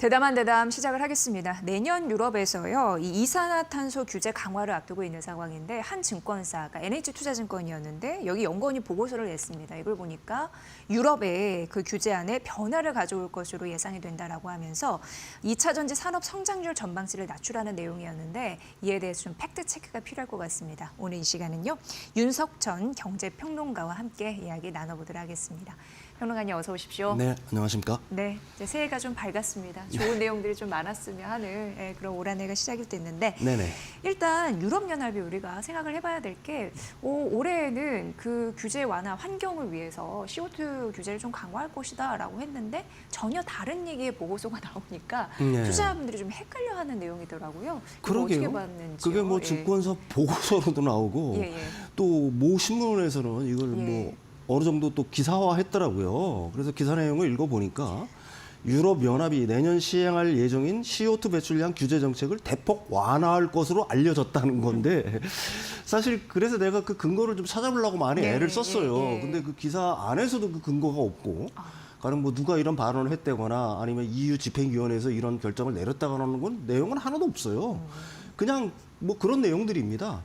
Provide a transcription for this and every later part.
대담한 대담 시작을 하겠습니다. 내년 유럽에서요, 이 이산화탄소 규제 강화를 앞두고 있는 상황인데 한 증권사가 NH투자증권이었는데 여기 연구원이 보고서를 냈습니다. 이걸 보니까 유럽의 그 규제안에 변화를 가져올 것으로 예상이 된다라고 하면서 2차 전지 산업 성장률 전망치를 낮추라는 내용이었는데 이에 대해서 좀 팩트 체크가 필요할 것 같습니다. 오늘 이 시간은요, 윤석천 경제평론가와 함께 이야기 나눠보도록 하겠습니다. 평론가님 어서 오십시오. 네, 안녕하십니까? 네, 이제 새해가 좀 밝았습니다. 좋은 내용들이 좀 많았으면 하는 그런 올 한 해가 시작이 됐는데 네네. 일단 유럽연합이 우리가 생각을 해봐야 될 게 올해에는 그 규제 완화 환경을 위해서 CO2 규제를 좀 강화할 것이다라고 했는데 전혀 다른 얘기의 보고서가 나오니까 네. 투자자분들이 좀 헷갈려하는 내용이더라고요. 그러게요. 어떻게 봤는지요? 그게 뭐 예. 증권사 보고서로도 나오고 예, 예. 또 모 신문에서는 이걸 예. 뭐 어느 정도 또 기사화했더라고요. 그래서 기사 내용을 읽어보니까 유럽연합이 내년 시행할 예정인 CO2 배출량 규제 정책을 대폭 완화할 것으로 알려졌다는 건데 사실 그래서 내가 그 근거를 좀 찾아보려고 많이 예, 애를 썼어요. 예, 예. 근데 그 기사 안에서도 그 근거가 없고 가령 뭐 누가 이런 발언을 했다거나 아니면 EU 집행위원회에서 이런 결정을 내렸다거나 하는 건 내용은 하나도 없어요. 그냥 뭐 그런 내용들입니다.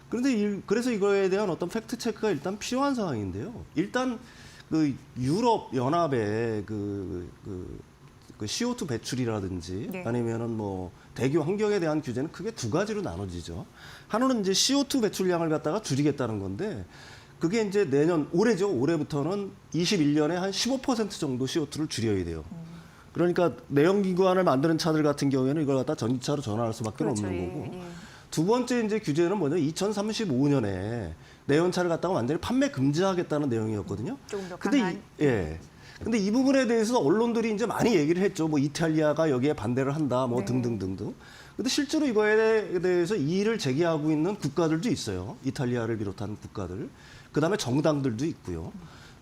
그런데 그래서 이거에 대한 어떤 팩트 체크가 일단 필요한 상황인데요. 일단 그 유럽 연합의 그 CO2 배출이라든지 네. 아니면은 뭐 대기 환경에 대한 규제는 크게 두 가지로 나눠지죠. 하나는 이제 CO2 배출량을 갖다가 줄이겠다는 건데 그게 이제 내년 올해죠. 올해부터는 21년에 한 15% 정도 CO2를 줄여야 돼요. 그러니까 내연기관을 만드는 차들 같은 경우에는 이걸 갖다 전기차로 전환할 수밖에 그렇죠. 없는 예, 거고. 예. 두 번째 이제 규제는 뭐냐? 2035년에 내연차를 갖다가 완전히 판매 금지하겠다는 내용이었거든요. 조금 더 근데 강한. 근데 이 부분에 대해서 언론들이 이제 많이 얘기를 했죠. 뭐 이탈리아가 여기에 반대를 한다, 뭐 네. 등등등등. 근데 실제로 이거에 대해서 이의를 제기하고 있는 국가들도 있어요. 이탈리아를 비롯한 국가들. 그다음에 정당들도 있고요.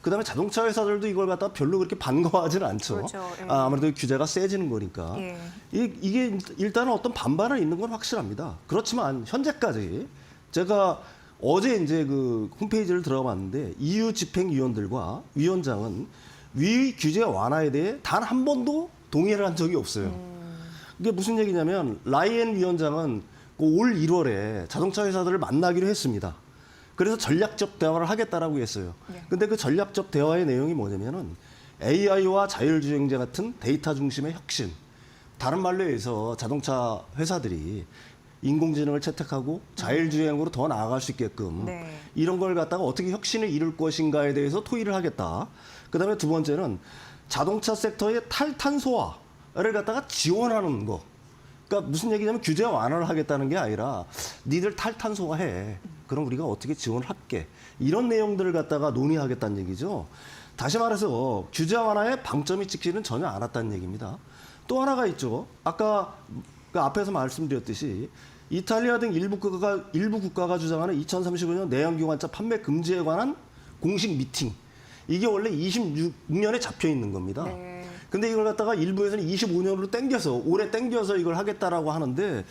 그다음에 자동차 회사들도 이걸 갖다 별로 그렇게 반가워하지는 않죠. 그렇죠. 예. 아무래도 규제가 세지는 거니까. 예. 이게 일단은 어떤 반발은 있는 건 확실합니다. 그렇지만 현재까지 제가 어제 이제 그 홈페이지를 들어봤는데 EU 집행위원들과 위원장은 위 규제 완화에 대해 단 한 번도 동의를 한 적이 없어요. 이게 무슨 얘기냐면 라이엔 위원장은 올 1월에 자동차 회사들을 만나기로 했습니다. 그래서 전략적 대화를 하겠다라고 했어요. 네. 근데 그 전략적 대화의 내용이 뭐냐면은 AI와 자율주행제 같은 데이터 중심의 혁신. 다른 말로 해서 자동차 회사들이 인공지능을 채택하고 자율주행으로 더 나아갈 수 있게끔 네. 이런 걸 갖다가 어떻게 혁신을 이룰 것인가에 대해서 토의를 하겠다. 그다음에 두 번째는 자동차 섹터의 탈탄소화를 갖다가 지원하는 거. 그러니까 무슨 얘기냐면 규제 완화를 하겠다는 게 아니라 니들 탈탄소화해. 그럼 우리가 어떻게 지원을 할게. 이런 내용들을 갖다가 논의하겠다는 얘기죠. 다시 말해서 규제 완화에 방점이 찍히는 전혀 않았다는 얘기입니다. 또 하나가 있죠. 아까 그 앞에서 말씀드렸듯이 이탈리아 등 일부 국가가 주장하는 2035년 내연기관차 판매 금지에 관한 공식 미팅. 이게 원래 26년에 잡혀 있는 겁니다. 네. 근데 이걸 갖다가 일부에서는 25년으로 땡겨서 올해 땡겨서 이걸 하겠다라고 하는데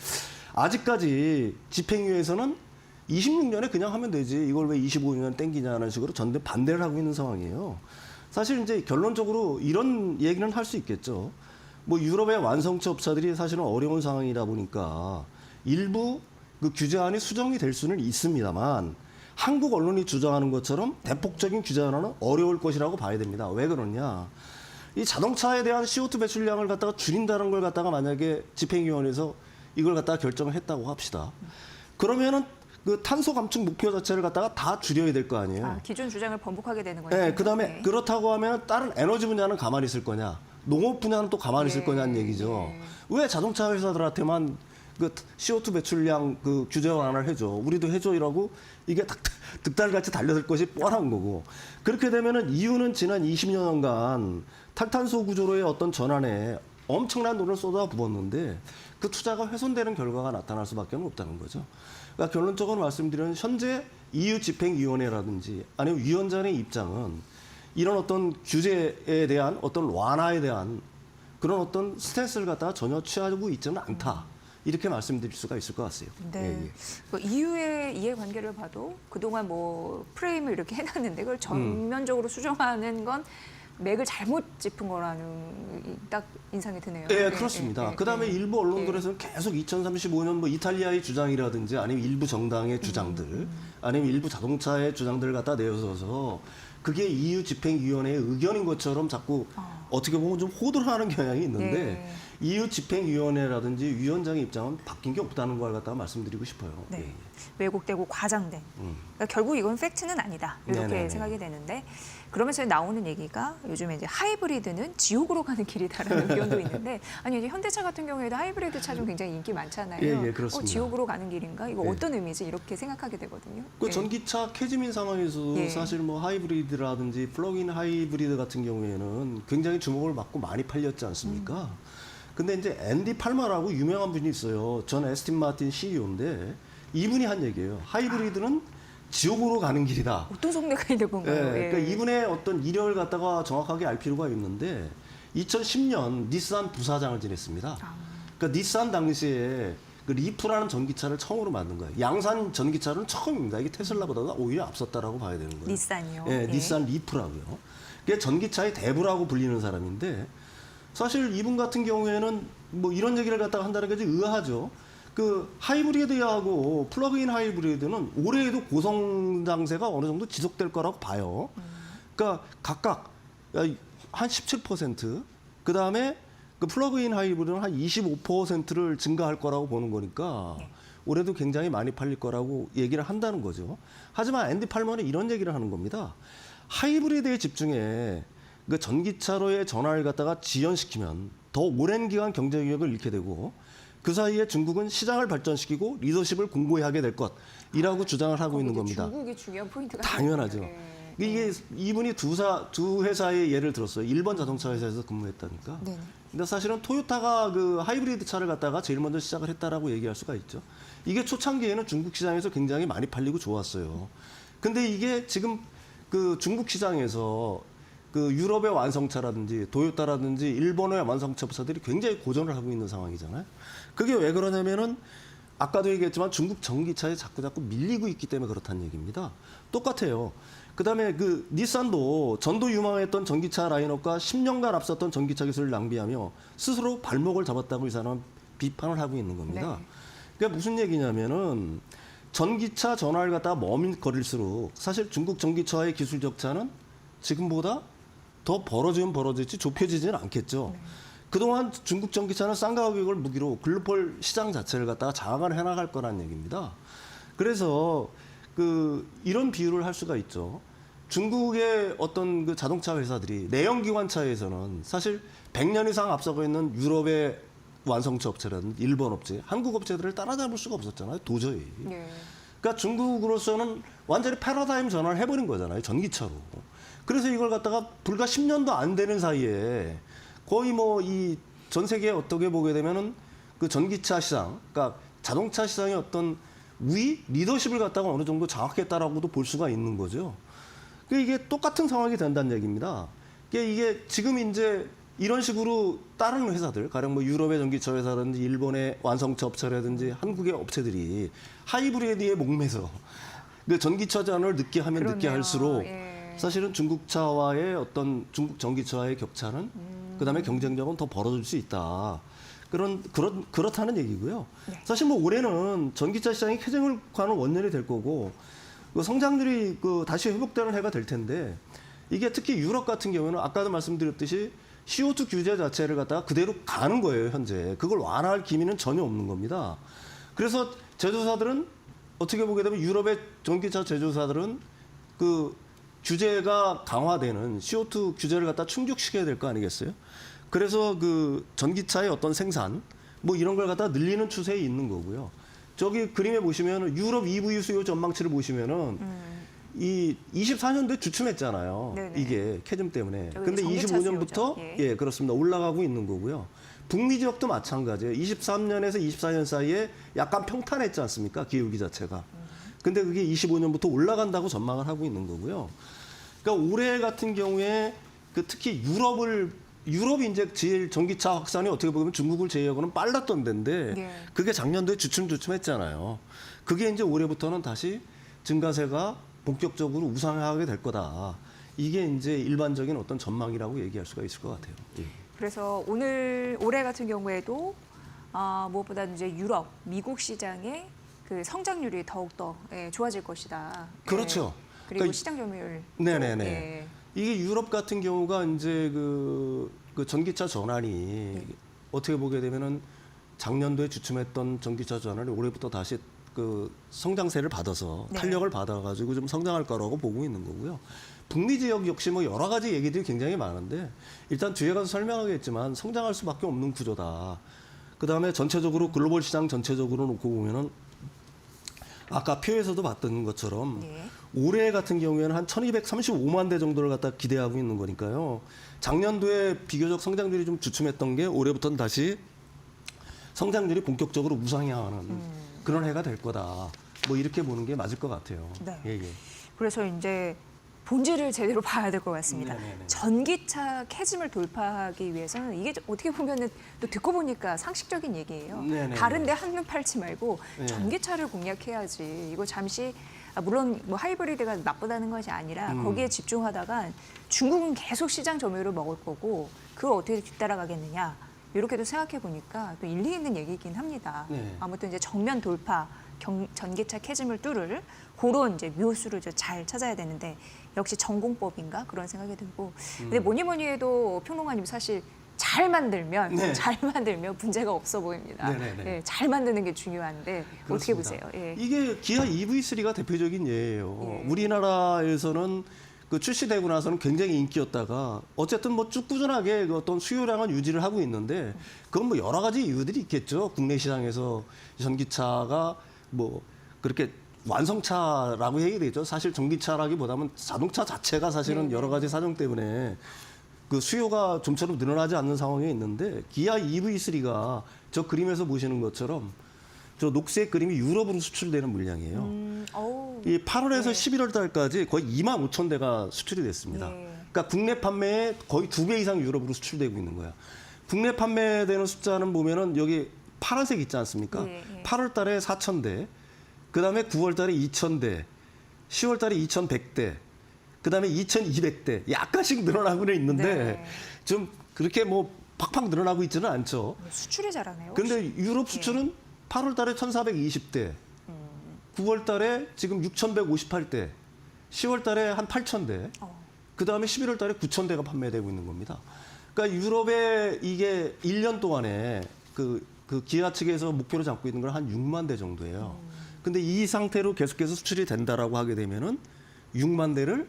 아직까지 집행위에서는 26년에 그냥 하면 되지 이걸 왜 25년 땡기냐는 식으로 전대 반대를 하고 있는 상황이에요. 사실 이제 결론적으로 이런 얘기는 할 수 있겠죠. 뭐 유럽의 완성차 업체들이 사실은 어려운 상황이다 보니까 일부 그 규제안이 수정이 될 수는 있습니다만 한국 언론이 주장하는 것처럼 대폭적인 규제 완화는 어려울 것이라고 봐야 됩니다. 왜 그러냐? 이 자동차에 대한 CO2 배출량을 갖다가 줄인다는 걸 갖다가 만약에 집행위원회에서 이걸 갖다가 결정을 했다고 합시다. 그러면은 그 탄소 감축 목표 자체를 갖다가 다 줄여야 될 거 아니에요. 기존 주장을 번복하게 되는 거죠. 네, 그다음에 그렇다고 하면 다른 에너지 분야는 가만히 있을 거냐? 농업 분야는 또 가만히 있을 거냐는 얘기죠. 왜 자동차 회사들한테만 그 CO2 배출량 그 규제 완화를 해줘. 우리도 해줘 이라고 이게 득달같이 달려들 것이 뻔한 거고. 그렇게 되면은 EU는 지난 20년간 탈탄소 구조로의 어떤 전환에 엄청난 돈을 쏟아부었는데 그 투자가 훼손되는 결과가 나타날 수밖에 없다는 거죠. 그러니까 결론적으로 말씀드리면 현재 EU 집행위원회라든지 아니면 위원장의 입장은 이런 어떤 규제에 대한 어떤 완화에 대한 그런 어떤 스탠스를 갖다가 전혀 취하고 있지는 않다. 이렇게 말씀드릴 수가 있을 것 같아요. 네. 뭐 EU의 이해관계를 봐도 그동안 뭐 프레임을 이렇게 해놨는데 그걸 전면적으로 수정하는 건 맥을 잘못 짚은 거라는 딱 인상이 드네요. 네, 그렇습니다. 그다음에 일부 언론들에서는 계속 2035년 뭐 이탈리아의 주장이라든지 아니면 일부 정당의 주장들 아니면 일부 자동차의 주장들을 갖다 내어서 그게 EU 집행위원회의 의견인 것처럼 자꾸 어떻게 보면 좀 호도를 하는 경향이 있는데 네. EU 집행위원회라든지 위원장의 입장은 바뀐 게 없다는 걸 갖다가 말씀드리고 싶어요. 네. 예. 왜곡되고 과장된. 그러니까 결국 이건 팩트는 아니다. 이렇게 네네네. 생각이 되는데 그러면서 나오는 얘기가 요즘에 이제 하이브리드는 지옥으로 가는 길이다라는 의견도 있는데 아니 이제 현대차 같은 경우에도 하이브리드 차종 굉장히 인기 많잖아요. 예, 그렇습니다. 지옥으로 가는 길인가? 이거 예. 어떤 의미지? 이렇게 생각하게 되거든요. 그 예. 전기차 캐즘인 상황에서도 예. 사실 뭐 하이브리드라든지 플러그인 하이브리드 같은 경우에는 굉장히 주목을 받고 많이 팔렸지 않습니까? 근데 이제 앤디 팔머라고 유명한 분이 있어요. 전 에스틴 마틴 CEO인데 이분이 한 얘기예요. 하이브리드는 지옥으로 가는 길이다. 어떤 속내가 있는 건가요? 예, 그러니까 이분의 어떤 이력을 갖다가 정확하게 알 필요가 있는데 2010년 닛산 부사장을 지냈습니다. 그러니까 닛산 당시에 그 리프라는 전기차를 처음으로 만든 거예요. 양산 전기차는 처음입니다. 이게 테슬라보다 오히려 앞섰다라고 봐야 되는 거예요. 닛산이요. 예, 예. 닛산 리프라고요. 그게 전기차의 대부라고 불리는 사람인데 사실 이분 같은 경우에는 뭐 이런 얘기를 갖다가 한다는 게 좀 의아하죠. 그 하이브리드하고 플러그인 하이브리드는 올해에도 고성 장세가 어느 정도 지속될 거라고 봐요. 그러니까 각각 한 17%, 그 다음에 그 플러그인 하이브리드는 한 25%를 증가할 거라고 보는 거니까 올해도 굉장히 많이 팔릴 거라고 얘기를 한다는 거죠. 하지만 앤디 팔머는 이런 얘기를 하는 겁니다. 하이브리드에 집중해 그 전기차로의 전환을 갖다가 지연시키면 더 오랜 기간 경쟁력을 잃게 되고 그 사이에 중국은 시장을 발전시키고 리더십을 공고히 하게 될 것이라고 주장을 하고 있는 겁니다. 중국이 중요한 포인트가 당연하죠. 되겠네요. 예. 이게 이분이 두 회사의 예를 들었어요. 일본 자동차 회사에서 근무했다니까. 네네. 근데 사실은 토요타가 그 하이브리드 차를 갖다가 제일 먼저 시작을 했다라고 얘기할 수가 있죠. 이게 초창기에는 중국 시장에서 굉장히 많이 팔리고 좋았어요. 근데 이게 지금 그 중국 시장에서 그 유럽의 완성차라든지 도요타라든지 일본의 완성차 회사들이 굉장히 고전을 하고 있는 상황이잖아요. 그게 왜 그러냐면은 아까도 얘기했지만 중국 전기차에 자꾸 밀리고 있기 때문에 그렇다는 얘기입니다. 똑같아요. 그다음에 그 닛산도 전도 유망했던 전기차 라인업과 10년간 앞섰던 전기차 기술을 낭비하며 스스로 발목을 잡았다고 이 사람은 비판을 하고 있는 겁니다. 네. 그게 무슨 얘기냐면은 전기차 전환을 갖다가 머뭇거릴수록 사실 중국 전기차의 기술 격차는 지금보다 더 벌어지면 벌어질지 좁혀지지는 않겠죠. 그동안 중국 전기차는 싼 가격을 무기로 글로벌 시장 자체를 갖다가 장악을 해나갈 거라는 얘기입니다. 그래서 그 이런 비유를 할 수가 있죠. 중국의 어떤 그 자동차 회사들이 내연기관차에서는 사실 100년 이상 앞서고 있는 유럽의 완성차 업체라든지 일본 업체, 한국 업체들을 따라잡을 수가 없었잖아요. 도저히. 네. 그러니까 중국으로서는 완전히 패러다임 전환을 해버린 거잖아요. 전기차로. 그래서 이걸 갖다가 불과 10년도 안 되는 사이에 거의 뭐 이 전 세계에 어떻게 보게 되면은 그 전기차 시장, 그러니까 자동차 시장의 어떤 우위, 리더십을 갖다가 어느 정도 장악했다라고도 볼 수가 있는 거죠. 이게 똑같은 상황이 된다는 얘기입니다. 이게 지금 이제 이런 식으로 다른 회사들, 가령 뭐 유럽의 전기차 회사라든지 일본의 완성차 업체라든지 한국의 업체들이 하이브리드에 목매서 그 전기차 전환을 늦게 하면 늦게 그렇네요. 할수록 예. 사실은 중국차와의 어떤 중국 전기차와의 격차는 그다음에 경쟁력은 더 벌어질 수 있다. 그렇다는 얘기고요. 네. 사실 뭐 올해는 전기차 시장이 캐증을 가는 원년이 될 거고 그 성장률이 그 다시 회복되는 해가 될 텐데 이게 특히 유럽 같은 경우는 아까도 말씀드렸듯이 CO2 규제 자체를 갖다가 그대로 가는 거예요, 현재. 그걸 완화할 기미는 전혀 없는 겁니다. 그래서 제조사들은 어떻게 보게 되면 유럽의 전기차 제조사들은 그 규제가 강화되는 CO2 규제를 갖다 충족시켜야 될 거 아니겠어요? 그래서 그 전기차의 어떤 생산 뭐 이런 걸 갖다 늘리는 추세에 있는 거고요. 저기 그림에 보시면 유럽 EV 수요 전망치를 보시면은 이 24년도에 주춤했잖아요. 네네. 이게 캐즘 때문에. 여기 근데 전기차 25년부터 수요죠. 예, 그렇습니다. 올라가고 있는 거고요. 북미 지역도 마찬가지예요. 23년에서 24년 사이에 약간 평탄했지 않습니까? 기울기 자체가. 근데 그게 25년부터 올라간다고 전망을 하고 있는 거고요. 그러니까 올해 같은 경우에 그 특히 유럽이 이제 제일 전기차 확산이 어떻게 보면 중국을 제외하고는 빨랐던 데인데 예. 그게 작년도에 주춤했잖아요. 그게 이제 올해부터는 다시 증가세가 본격적으로 우상하게 될 거다. 이게 이제 일반적인 어떤 전망이라고 얘기할 수가 있을 것 같아요. 예. 그래서 올해 같은 경우에도 무엇보다 이제 유럽, 미국 시장의 그 성장률이 더욱더 좋아질 것이다. 그렇죠. 그리고 그러니까 시장 점유율. 네네네. 예. 이게 유럽 같은 경우가 이제 그 전기차 전환이 어떻게 보게 되면은 작년도에 주춤했던 전기차 전환이 올해부터 다시 그 성장세를 받아서 네. 탄력을 받아가지고 좀 성장할 거라고 보고 있는 거고요. 북미 지역 역시 뭐 여러 가지 얘기들이 굉장히 많은데 일단 뒤에 가서 설명하겠지만 성장할 수밖에 없는 구조다. 그 다음에 전체적으로 글로벌 시장 전체적으로 놓고 보면은 아까 표에서도 봤던 것처럼 네. 올해 같은 경우에는 한 1235만 대 정도를 갖다 기대하고 있는 거니까요. 작년도에 비교적 성장률이 좀 주춤했던 게 올해부터는 다시 성장률이 본격적으로 우상향하는 그런 해가 될 거다. 뭐 이렇게 보는 게 맞을 것 같아요. 네. 예, 예. 그래서 이제 본질을 제대로 봐야 될 것 같습니다. 네네네. 전기차 캐즘을 돌파하기 위해서는 이게 어떻게 보면은 또 듣고 보니까 상식적인 얘기예요. 네네네. 다른데 한눈 팔지 말고 네. 전기차를 공략해야지. 이거 잠시 물론 뭐 하이브리드가 나쁘다는 것이 아니라 거기에 집중하다가 중국은 계속 시장 점유율을 먹을 거고 그걸 어떻게 뒤따라가겠느냐. 이렇게도 생각해 보니까 또 일리 있는 얘기이긴 합니다. 네. 아무튼 이제 정면 돌파, 전기차 캐즘을 뚫을 그런 이제 묘수를 잘 찾아야 되는데 역시 전공법인가 그런 생각이 들고. 근데 뭐니 해도 평론가님 사실 잘 만들면 네. 잘 만들면 문제가 없어 보입니다. 네네네. 예, 잘 만드는 게 중요한데 어떻게 보세요? 그렇습니다. 예. 이게 기아 EV3가 대표적인 예예요. 예. 우리나라에서는 그 출시되고 나서는 굉장히 인기였다가 어쨌든 뭐 쭉 꾸준하게 그 어떤 수요량은 유지를 하고 있는데 그건 뭐 여러 가지 이유들이 있겠죠. 국내 시장에서 전기차가 뭐 그렇게 완성차라고 해야 되죠. 사실 전기차라기보다는 자동차 자체가 사실은 네. 여러 가지 사정 때문에 그 수요가 좀처럼 늘어나지 않는 상황에 있는데 기아 EV3가 저 그림에서 보시는 것처럼 저 녹색 그림이 유럽으로 수출되는 물량이에요. 어우, 이 8월에서 네. 11월 달까지 거의 2만 5천 대가 수출이 됐습니다. 네. 그러니까 국내 판매의 거의 2배 이상 유럽으로 수출되고 있는 거야. 국내 판매되는 숫자는 보면은 여기 파란색 있지 않습니까? 네, 네. 8월 달에 4천 대, 그 다음에 9월 달에 2천 대, 10월 달에 2,100대, 그 다음에 2,200대. 약간씩 늘어나고는 있는데 네. 좀 그렇게 뭐 팍팍 늘어나고 있지는 않죠. 수출이 잘하네요. 근데 유럽 수출은 8월 달에 1,420대, 9월 달에 지금 6,158대, 10월 달에 한 8,000대, 그 다음에 11월 달에 9,000대가 판매되고 있는 겁니다. 그러니까 유럽에 이게 1년 동안에 그 기아 측에서 목표로 잡고 있는 건 한 6만 대 정도예요. 근데 이 상태로 계속해서 수출이 된다라고 하게 되면은 6만 대를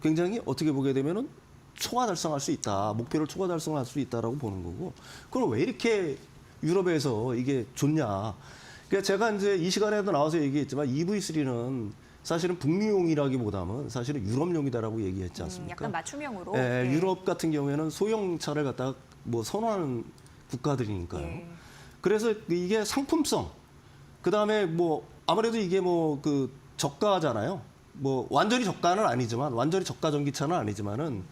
굉장히 어떻게 보게 되면은 초과 달성할 수 있다. 목표를 초과 달성할 수 있다라고 보는 거고. 그럼 왜 이렇게 유럽에서 이게 좋냐? 그러니까 제가 이제 이 시간에도 나와서 얘기했지만 EV3는 사실은 북미용이라기보다는 사실은 유럽용이다라고 얘기했지 않습니까? 약간 맞춤형으로. 예, 네. 유럽 같은 경우에는 소형차를 갖다가 뭐 선호하는 국가들이니까요. 예. 그래서 이게 상품성, 그 다음에 뭐 아무래도 이게 뭐 그 저가잖아요. 뭐 완전히 저가는 아니지만 완전히 저가 전기차는 아니지만은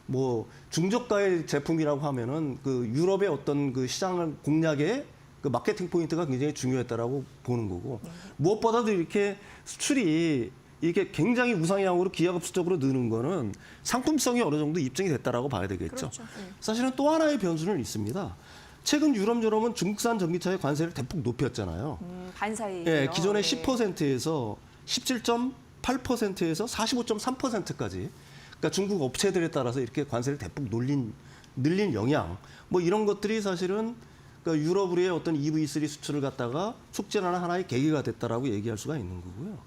뭐 중저가의 제품이라고 하면은 그 유럽의 어떤 그 시장을 공략의 그 마케팅 포인트가 굉장히 중요했다라고 보는 거고 무엇보다도 이렇게 수출이 이게 굉장히 우상향으로 기하급수적으로 느는 거는 상품성이 어느 정도 입증이 됐다라고 봐야 되겠죠. 그렇죠. 예. 사실은 또 하나의 변수는 있습니다. 최근 유럽연합은 중국산 전기차의 관세를 대폭 높였잖아요. 반 사이. 예, 기존의 10%에서 17.8%에서 45.3%까지. 그러니까 중국 업체들에 따라서 이렇게 관세를 대폭 늘린 영향. 뭐 이런 것들이 사실은 그러니까 유럽의 어떤 EV3 수출을 갖다가 촉진하는 하나의 계기가 됐다라고 얘기할 수가 있는 거고요.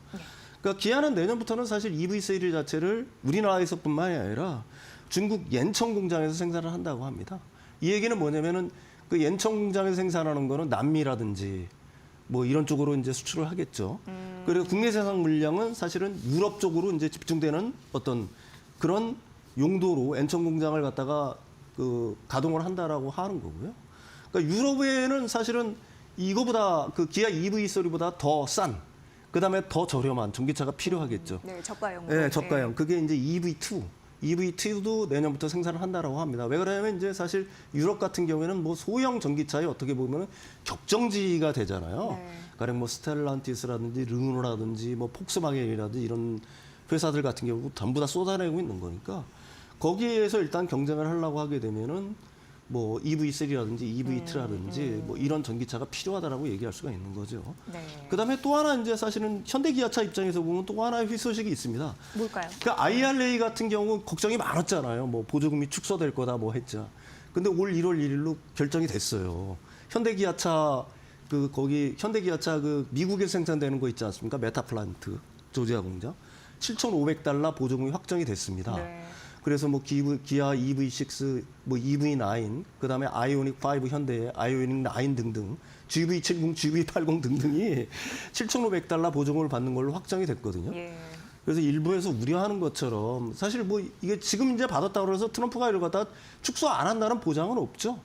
그러니까 기아는 내년부터는 사실 EV3 자체를 우리나라에서뿐만이 아니라 중국 옌청 공장에서 생산을 한다고 합니다. 이 얘기는 뭐냐면은 그 옌청 공장에서 생산하는 거는 남미라든지 뭐 이런 쪽으로 이제 수출을 하겠죠. 그리고 국내 생산 물량은 사실은 유럽 쪽으로 이제 집중되는 어떤 그런 용도로 옌청 공장을 갖다가 그 가동을 한다라고 하는 거고요. 그러니까 유럽에는 사실은 이거보다 그 기아 EV3보다 더 싼, 그다음에 더 저렴한 전기차가 필요하겠죠. 네, 저가형. 네, 저가형. 그게 이제 EV2. EV2도 내년부터 생산을 한다라고 합니다. 왜 그러냐면 이제 사실 유럽 같은 경우에는 뭐 소형 전기차에 어떻게 보면 격정지가 되잖아요. 네. 가령 뭐 스텔란티스라든지 르노라든지 뭐 폭스바겐이라든지 이런 회사들 같은 경우 전부 다 쏟아내고 있는 거니까 거기에서 일단 경쟁을 하려고 하게 되면은 뭐 EV3라든지 EV2라든지 뭐 이런 전기차가 필요하다라고 얘기할 수가 있는 거죠. 네. 그다음에 또 하나 이제 사실은 현대기아차 입장에서 보면 또 하나의 희소식이 있습니다. 뭘까요? 그 IRA 같은 경우 걱정이 많았잖아요. 뭐 보조금이 축소될 거다 뭐 했죠. 근데 올 1월 1일로 결정이 됐어요. 현대기아차 거기 현대기아차 미국에 생산되는 거 있지 않습니까? 메타플란트 조지아 공장 7,500달러 보조금이 확정이 됐습니다. 네. 그래서 뭐 기아 EV6, 뭐 EV9, 그다음에 아이오닉 5 현대의 아이오닉 9 등등, GV70, GV80 등등이 7,500달러 보조금을 받는 걸로 확정이 됐거든요. 예. 그래서 일부에서 우려하는 것처럼 사실 뭐 이게 지금 이제 받았다고 해서 트럼프가 이걸 갖다 축소 안 한다는 보장은 없죠.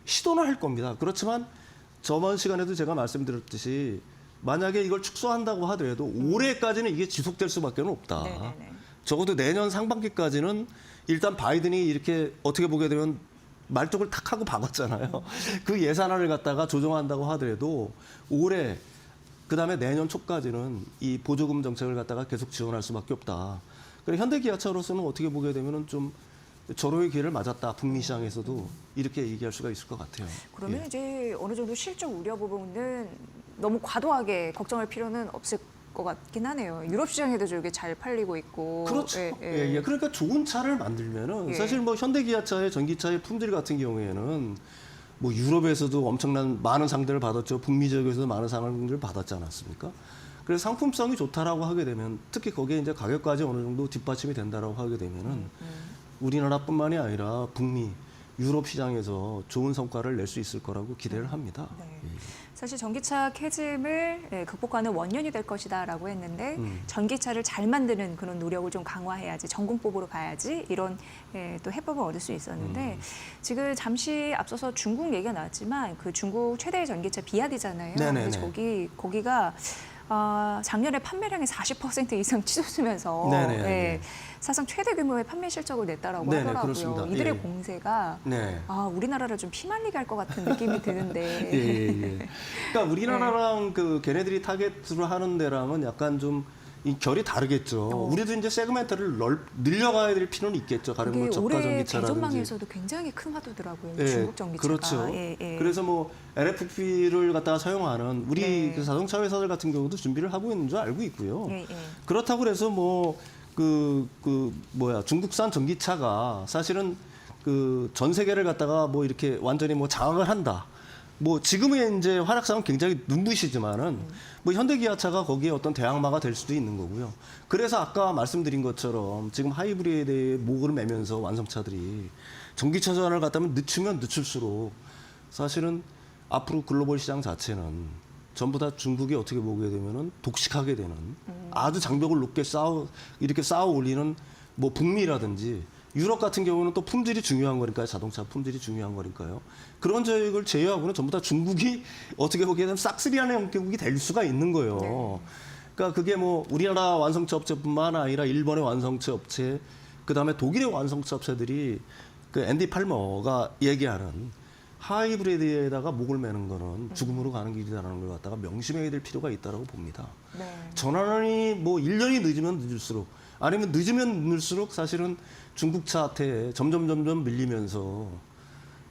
시도는 할 겁니다. 그렇지만 저번 시간에도 제가 말씀드렸듯이 만약에 이걸 축소한다고 하더라도 올해까지는 이게 지속될 수밖에 없다. 네네네. 적어도 내년 상반기까지는 일단 바이든이 이렇게 어떻게 보게 되면 말뚝을 탁 하고 박았잖아요. 그 예산안을 갖다가 조정한다고 하더라도 올해 그다음에 내년 초까지는 이 보조금 정책을 갖다가 계속 지원할 수밖에 없다. 그래 현대기아차로서는 어떻게 보게 되면은 좀 절호의 기회를 맞았다. 북미 시장에서도 이렇게 얘기할 수가 있을 것 같아요. 그러면 예. 이제 어느 정도 실적 우려 부분은 너무 과도하게 걱정할 필요는 없을 것 같긴 하네요. 유럽 시장에도 저게 잘 팔리고 있고. 그렇죠. 예, 예, 예. 그러니까 좋은 차를 만들면은 예. 사실 뭐 현대기아차의 전기차의 품질 같은 경우에는 뭐 유럽에서도 엄청난 많은 상들을 받았죠. 북미 지역에서도 많은 상을 받았지 않았습니까? 그래서 상품성이 좋다라고 하게 되면 특히 거기에 이제 가격까지 어느 정도 뒷받침이 된다라고 하게 되면은 우리나라뿐만이 아니라 북미, 유럽 시장에서 좋은 성과를 낼 수 있을 거라고 기대를 합니다. 네. 예. 사실 전기차 캐즘을 극복하는 원년이 될 것이다라고 했는데 전기차를 잘 만드는 그런 노력을 좀 강화해야지 전공법으로 가야지 이런 또 해법을 얻을 수 있었는데 지금 잠시 앞서서 중국 얘기가 나왔지만 그 중국 최대의 전기차 비아디잖아요. 네네네. 근데 거기가 작년에 판매량의 40% 이상 치솟으면서 네네네. 예, 사상 최대 규모의 판매 실적을 냈다라고 네네, 하더라고요. 그렇습니다. 이들의 예. 공세가 네. 우리나라를 좀 피말리게 할 것 같은 느낌이 드는데. 예, 예, 예. 그러니까 우리나라랑 걔네들이 타겟으로 하는 데랑은 약간 좀 이 결이 다르겠죠. 우리도 이제 세그멘트를 늘려가야 될 필요는 있겠죠. 가령 뭐 그게 저가 올해 전기차라든지. 대전망에서도 굉장히 큰 화두더라고요. 예, 중국 전기차가. 그렇죠. 예, 예. 그래서 뭐 LFP를 갖다가 사용하는 우리 네. 그 자동차 회사들 같은 경우도 준비를 하고 있는 줄 알고 있고요. 예, 예. 그렇다고 그래서 뭐 중국산 전기차가 사실은 전 세계를 갖다가 뭐 이렇게 완전히 뭐 장악을 한다. 뭐 지금의 이제 활약상은 굉장히 눈부시지만은 뭐 현대기아차가 거기에 어떤 대항마가 될 수도 있는 거고요. 그래서 아까 말씀드린 것처럼 지금 하이브리드에 목을 매면서 완성차들이 전기차 전환을 갖다면 늦추면 늦출수록 사실은 앞으로 글로벌 시장 자체는 전부 다 중국이 어떻게 보게 되면은 독식하게 되는 아주 장벽을 높게 이렇게 쌓아 올리는 뭐 북미라든지 유럽 같은 경우는 또 품질이 중요한 거니까요. 자동차 품질이 중요한 거니까요. 그런 저익을 제외하고는 전부 다 중국이 어떻게 보게 되면 싹쓸이하는 형태국이 될 수가 있는 거예요. 네. 그러니까 그게 뭐 우리나라 완성차 업체뿐만 아니라 일본의 완성차 업체, 그다음에 독일의 완성차 업체들이 앤디 팔머가 얘기하는 하이브리드에다가 목을 매는 거는 죽음으로 가는 길이라는 걸 갖다가 명심해야 될 필요가 있다고 봅니다. 네. 전환이 뭐 1년이 늦으면 늦을수록 아니면 늦으면 늦을수록 사실은 중국차한테 점점 밀리면서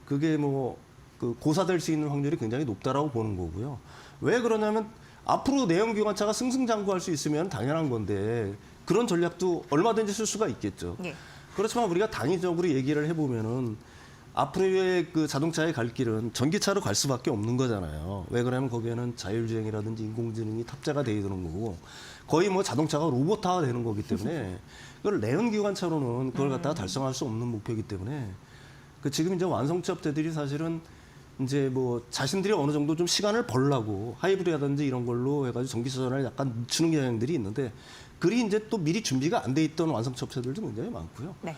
그게 뭐 고사될 수 있는 확률이 굉장히 높다라고 보는 거고요. 왜 그러냐면 앞으로 내연기관차가 승승장구할 수 있으면 당연한 건데 그런 전략도 얼마든지 쓸 수가 있겠죠. 예. 그렇지만 우리가 당위적으로 얘기를 해보면은 앞으로의 자동차의 갈 길은 전기차로 갈 수밖에 없는 거잖아요. 왜 그러냐면 거기에는 자율주행이라든지 인공지능이 탑재가 되어 있는 거고 거의 뭐 자동차가 로봇화가 되는 거기 때문에 그걸 내연기관차로는 그걸 갖다가 달성할 수 없는 목표이기 때문에 지금 이제 완성차 업체들이 사실은 이제 뭐 자신들이 어느 정도 좀 시간을 벌라고 하이브리드라든지 이런 걸로 해가지고 전기차 전환을 약간 늦추는 경향들이 있는데 그리 이제 또 미리 준비가 안 돼 있던 완성차 업체들도 굉장히 많고요. 네.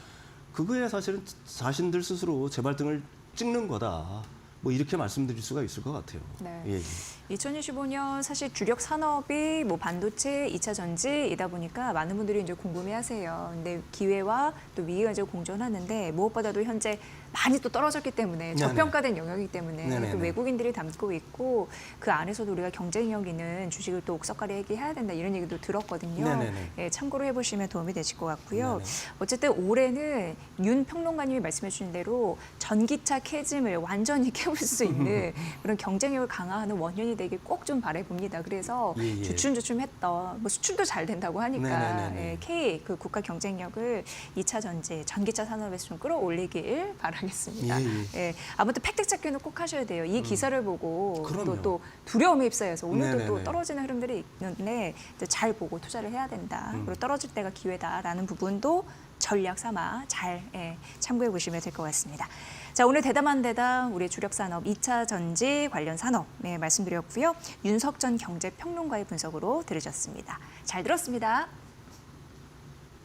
그거에 사실은 자신들 스스로 재발등을 찍는 거다. 뭐 이렇게 말씀드릴 수가 있을 것 같아요. 네. 예. 2025년 사실 주력 산업이 뭐 반도체, 2차 전지이다 보니까 많은 분들이 이제 궁금해하세요. 근데 기회와 또 위기가 이제 공존하는데 무엇보다도 현재 많이 또 떨어졌기 때문에 저평가된 영역이기 때문에 네네네. 또 외국인들이 담고 있고 그 안에서도 우리가 경쟁력 있는 주식을 또 옥석가리 해야 된다 이런 얘기도 들었거든요. 네네네. 예, 참고로 해보시면 도움이 되실 것 같고요. 네네. 어쨌든 올해는 윤 평론가님이 말씀해 주신 대로 전기차 캐즘을 완전히 깨울 수 있는 그런 경쟁력을 강화하는 원년이 되길 꼭 좀 바라봅니다. 그래서 예, 예. 주춤주춤했던 뭐 수출도 잘 된다고 하니까 네네네네. 예, K 그 국가 경쟁력을 2차 전지 전기차 산업에서 좀 끌어올리길 바라겠습니다. 예, 예. 예, 아무튼 팩트 체크는 꼭 하셔야 돼요. 이 기사를 보고 그럼요. 또 두려움에 휩싸여서 오늘도 또 네네네. 떨어지는 흐름들이 있는데 이제 잘 보고 투자를 해야 된다. 그리고 떨어질 때가 기회다라는 부분도 전략 삼아 잘 참고해 보시면 될 것 같습니다. 자, 오늘 대담한 대담 우리 주력 산업 2차 전지 관련 산업 말씀드렸고요. 윤석전 경제평론가의 분석으로 들으셨습니다. 잘 들었습니다.